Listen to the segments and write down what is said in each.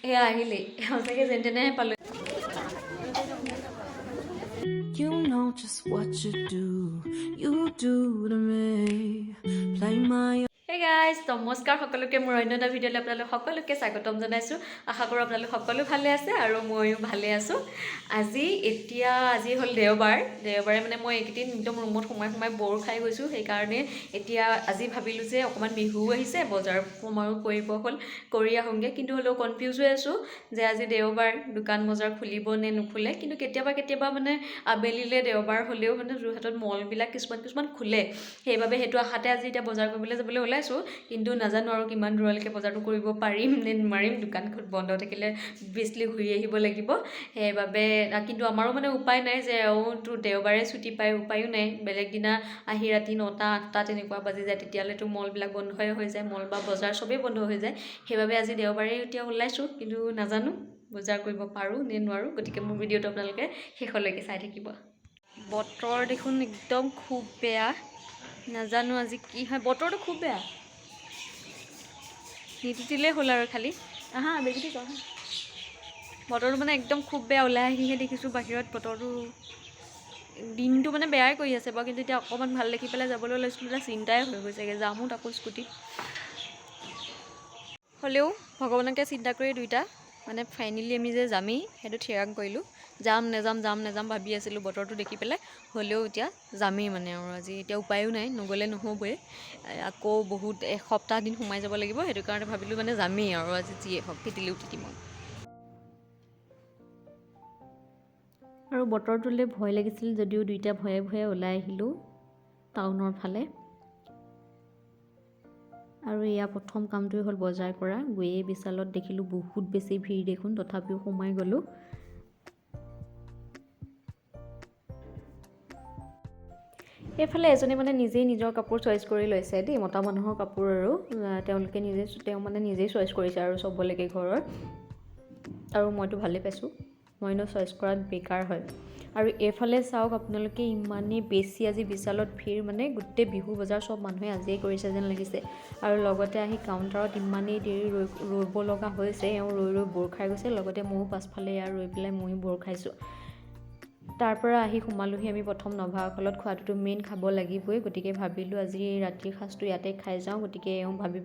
এয়া আহিলে সঁচাকৈ যেন তেনেহে পালোঁ You know just what you do to me. Play my Hey guys, নমস্কাৰ সকলোকে মোৰ অন্য এটা ভিডিঅ'লৈ আপোনালোক সকলোকে স্বাগতম জনাইছোঁ আশা কৰোঁ আপোনালোক সকলো ভালে আছে আৰু ময়ো ভালে আছোঁ আজি হ'ল দেওবাৰে মানে মই এইকেইদিন একদম ৰুমত সোমাই বৰ খাই গৈছোঁ সেইকাৰণে এতিয়া আজি ভাবিলোঁ যে অকণমান বিহু আহিছে বজাৰ সমাৰো কৰি আহোঁগৈ কিন্তু হ'লেও কনফিউজ হৈ আছোঁ যে আজি দেওবাৰ দোকান বজাৰ খুলিব নে নুখুলে কিন্তু কেতিয়াবা মানে আবেলিলে দেওবাৰ হ'লেও মানে যোৰহাটত মলবিলাক কিছুমান খোলে সেইবাবে সেইটো আশাতে আজি এতিয়া বজাৰ কৰিবলৈ যাবলৈ ওলাইছোঁ কিন্তু নাজানো আৰু কিমান দূৰলৈকে বজাৰটো কৰিব পাৰিম নে নোৱাৰিম দোকানখন বন্ধ থাকিলে বেছলি ঘূৰি আহিব লাগিব সেইবাবে কিন্তু আমাৰো মানে উপায় নাই যে তো দেওবাৰে ছুটি পাই উপায়ো নাই বেলেগ দিনা আহি ৰাতি 9টা 8টা তেনেকুৱা বাজি যায় তেতিয়ালৈতো মলবিলাক বন্ধই হৈ যায় মল বা বজাৰ চবেই বন্ধ হৈ যায় সেইবাবে আজি দেওবাৰে এতিয়া ওলাইছোঁ কিন্তু নাজানো বজাৰ কৰিব পাৰোঁ নে নোৱাৰোঁ গতিকে মোৰ ভিডিঅ'টো আপোনালোকে শেষলৈকে চাই থাকিব বতৰ দেখোন একদম খুব বেয়া নাজানো আজি কি হয় বতৰটো খুব বেয়া নিতিতিলেই হ'ল আৰু খালি আহা বেছি কোৱা বতৰটো মানে একদম খুব বেয়া ওলাই আহিহে দেখিছোঁ বাহিৰত বতৰটো দিনটো মানে বেয়াই কৰি আছে বাৰু কিন্তু এতিয়া অকণমান ভাল দেখি পেলাই যাবলৈ লৈছিলোঁ এটা চিন্তাই হৈ গৈছেগৈ যামো তাকো স্কুটিত হ'লেও ভগৱানকে চিন্তা কৰি দুইটা মানে ফাইনেলি আমি যে যামেই সেইটো থিৰাং কৰিলোঁ যাম নেযাম ভাবি আছিলোঁ বতৰটো দেখি পেলাই হ'লেও এতিয়া যামেই মানে আৰু আজি এতিয়া উপায়ো নাই নগ'লে নহ'বই আকৌ বহুত এসপ্তাহ দিন সোমাই যাব লাগিব সেইটো কাৰণে ভাবিলোঁ মানে যামেই আৰু আজি যিয়ে হওক তিতিলেও তিতিম আৰু বতৰটোলৈ ভয় লাগিছিল যদিও দুইটা ভয়ে ওলাই আহিলোঁ টাউনৰ ফালে আৰু এয়া প্ৰথম কামটোৱে হ'ল বজাৰ কৰা গৈয়ে বিশালত দেখিলোঁ বহুত বেছি ভিৰ দেখোন তথাপিও সোমাই গ'লোঁ এইফালে এজনে মানে নিজেই নিজৰ কাপোৰ চইচ কৰি লৈছে দেই মতা মানুহৰ কাপোৰ আৰু তেওঁ মানে নিজেই চইচ কৰিছে আৰু চবলৈকে ঘৰৰ আৰু মইতো ভালেই পাইছোঁ মইনো চইচ কৰাত বেকাৰ হয় আৰু এইফালে চাওক আপোনালোকে ইমানেই বেছি আজি বিশালত ভিৰ মানে গোটেই বিহু বজাৰ চব মানুহে আজিয়ে কৰিছে যেন লাগিছে আৰু লগতে আহি কাউণ্টাৰত ইমানেই দেৰি ৰ'ব লগা হৈছে এওঁ ৰৈ বৰ খাই গৈছে লগতে ময়ো পাছফালে ৰৈ পেলাই ময়ো বৰ খাইছোঁ তাৰ পৰা আহি সোমালোহি আমি প্ৰথম নভাসকলত খোৱাটোতো মেইন খাব লাগিবই গতিকে ভাবিলোঁ আজি ৰাতিৰ সাঁজটো ইয়াতে খাই যাওঁ গতিকে এওঁ ভাবি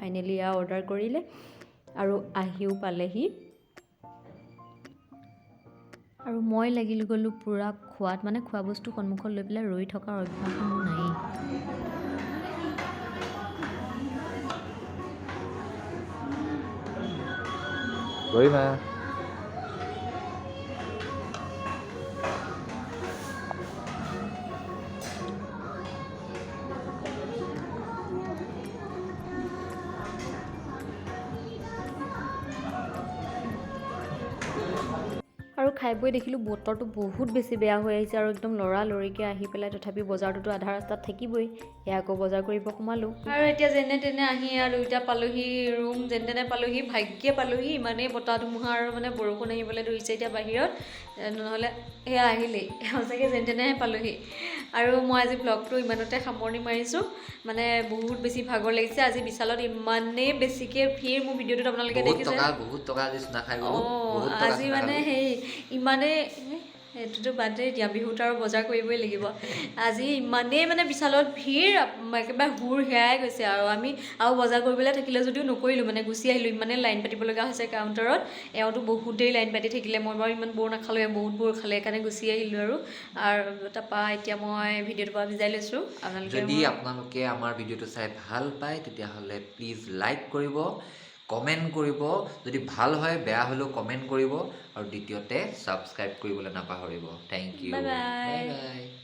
ফাইনেলি এয়া অৰ্ডাৰ কৰিলে আৰু আহিও পালেহি আৰু মই গ'লোঁ পূৰা খোৱাত মানে খোৱা বস্তু সন্মুখত লৈ পেলাই ৰৈ থকাৰ অভ্যাস মোৰ নায়েই Rima. আৰু খাই বৈ দেখিলোঁ বতৰটো বহুত বেছি বেয়া হৈ আহিছে আৰু একদম লৰালৰিকৈ আহি পেলাই তথাপি বজাৰটোতো আধা ৰাস্তাত থাকিবই এয়া আকৌ বজাৰ কৰিব সোমালোঁ আৰু এতিয়া যেনে তেনে আহি আৰু দুইটা পালোহি ৰুম যেনে তেনে পালোহি ভাগ্যে পালোহি ইমানেই বতাহ ধুমুহা আৰু মানে বৰষুণ আহিবলৈ ধৰিছে এতিয়া বাহিৰত নহ'লে এয়া আহিলেই সঁচাকৈ যেনে তেনেহে পালোহি আৰু মই আজি ব্লগটো ইমানতে সামৰণি মাৰিছোঁ মানে বহুত বেছি ভাগৰ লাগিছে আজি বিশালত ইমানেই বেছিকৈ ভিৰ মোৰ ভিডিঅ'টোত আপোনালোকে দেখিছে বহুত টকা দি চুনা খাই আজি মানে সেই ইমানেই সেইটোতো বাদেই দিয়া বিহুত আৰু বজাৰ কৰিবই লাগিব আজি ইমানেই মানে বিশালত ভিৰ একেবাৰে হুৰ হেৰাই গৈছে আৰু বজাৰ কৰিবলৈ থাকিলে যদিও নকৰিলোঁ মানে গুচি আহিলোঁ ইমানেই লাইন পাতিব লগা হৈছে কাউণ্টাৰত এওঁতো বহুত দেৰি লাইন পাতি থাকিলে মই বাৰু ইমান বৰ নাখালোঁ বহুত বৰ খালে সেইকাৰণে গুচি আহিলোঁ আৰু তাৰপৰা এতিয়া মই ভিডিঅ'টোৰ পৰা ভিজাই লৈছোঁ যদি আপোনালোকে আমাৰ ভিডিঅ'টো চাই ভাল পায় তেতিয়াহ'লে প্লিজ লাইক কৰিব কমেণ্ট কৰিব যদি ভাল হয় বেয়া হ'লেও কমেণ্ট কৰিব আৰু দ্বিতীয়তে ছাবস্ক্ৰাইব কৰিবলৈ নাপাহৰিব থেংক ইউ বাই বাই